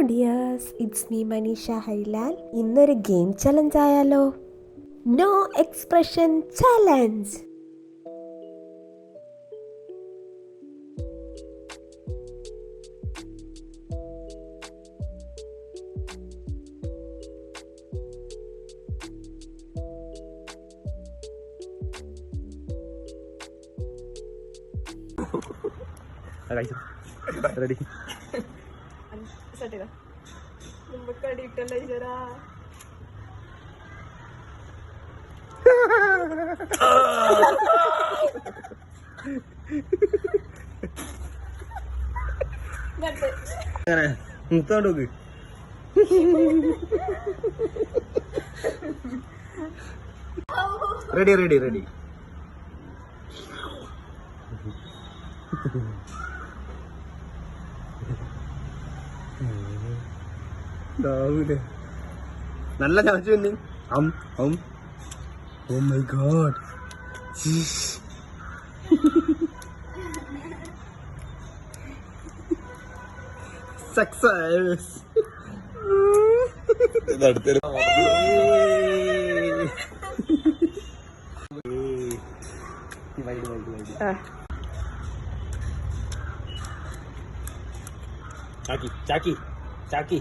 Dears, it's me Manisha Harilal. ഇന്നൊരു game challenge ആയാലോ? No expression challenge. Ready മുത്തോണ്ടോക്ക് റെഡി റെഡി റെഡി നല്ല ചമച്ചു തന്നെ. Oh my god. Success. ചാക്കി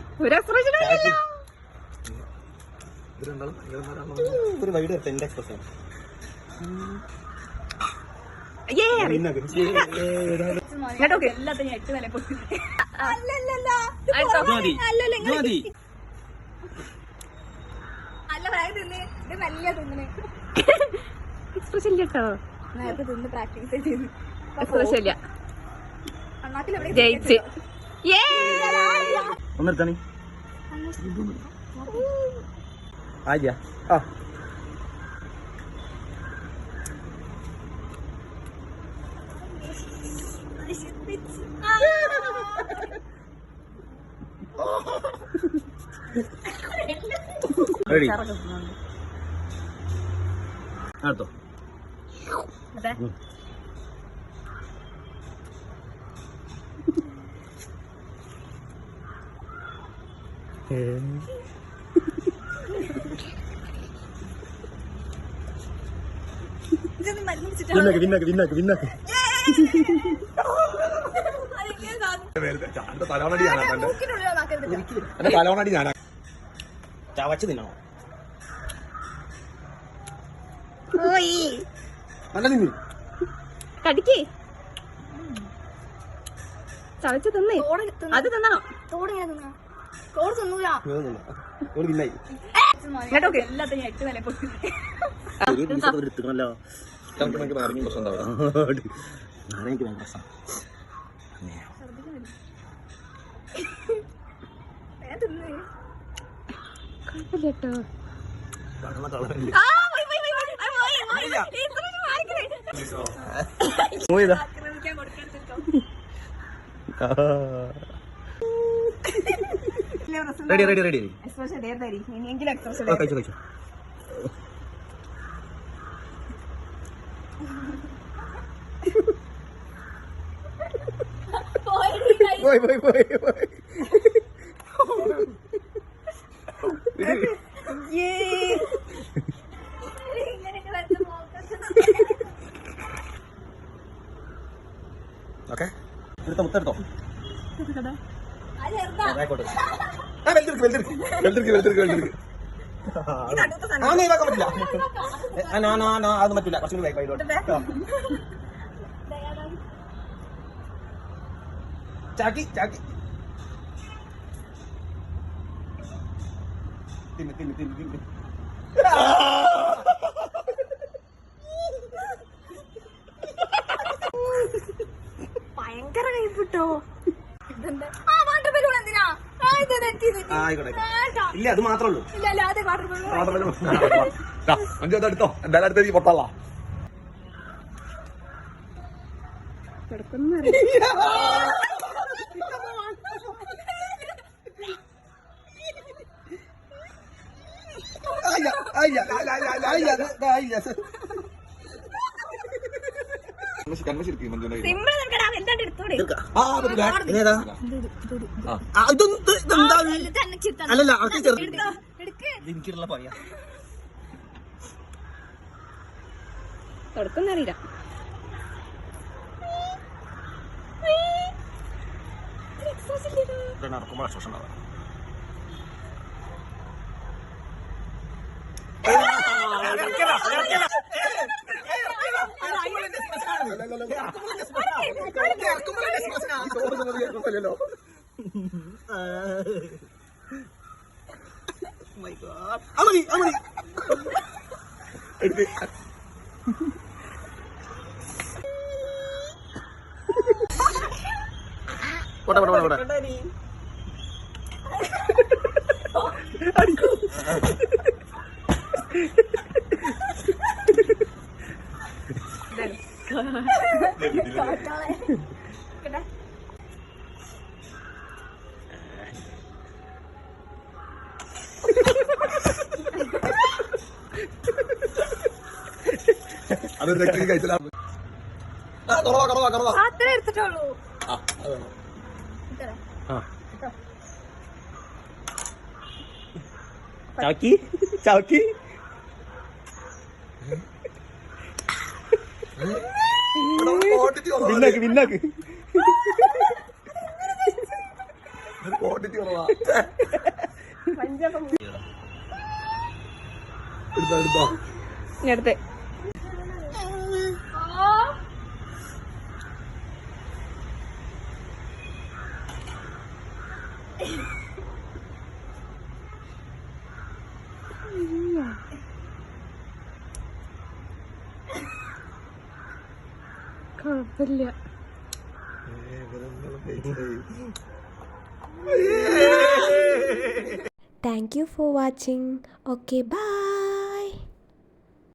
ഒരു വൈഡ് എന്റെ എക്സ്പ്രഷൻ എക്സ്പ്രഷൻ കേട്ടോ. ജയിച്ച് ഒന്നെടുത്താണ് ആര്യ ആ റെഡി അടുത്തോ വിന്നക്ക് തലോണടി ഞാനാ ചവച്ച് തിന്നണോ? നല്ല തിന്നു കടിക്കേ ചവച്ച് തിന്നേ. അത് തിന്നണോ? എടുത്തുക്കണല്ലോ. എനിക്ക് ഭയങ്കര പ്രശ്നം. റെഡി റെഡി റെഡി കഴിച്ചു കഴിച്ചു. പോയി പോയി പോയി പോയി ഓക്കെ എടുത്തോ മുത്തെടുത്തോ. അതൊന്നും പറ്റില്ല. കുറച്ചും കൂടി ചാക്കി ചാക്കി തിന്ന് തിന്ന് തിന്ന് തിന്ന്. ഭയങ്കര കൈപ്പിട്ടോ. ഇല്ല അത് മാത്രമേ ഉള്ളൂ. അഞ്ചോ എടുത്തോ. എന്തായാലും അടുത്തേക്ക് പൊട്ടാളാ. കൺമശിരിക്കും ആ പറ്റില്ല ഏതാ ഇതെന്താ അല്ലല്ല അത് ചെറുത് എനിക്കുള്ള പറയാ തുടക്കുന്നറിയില്ല. നടക്കുമ്പോൾ എക്സ്പ്രഷൻ ഉണ്ടാവാം. അത് കഴിച്ചില്ല. അത്ര എടുത്തിട്ടുള്ളൂ. ചാക്കി ചാക്കി വിന്നാക്ക് വിന്നാക്ക് ക്വാണ്ടിറ്റി കുറവാ. എടുത്തേ. കുഴപ്പമില്ല. Thank you for watching. Okay bye.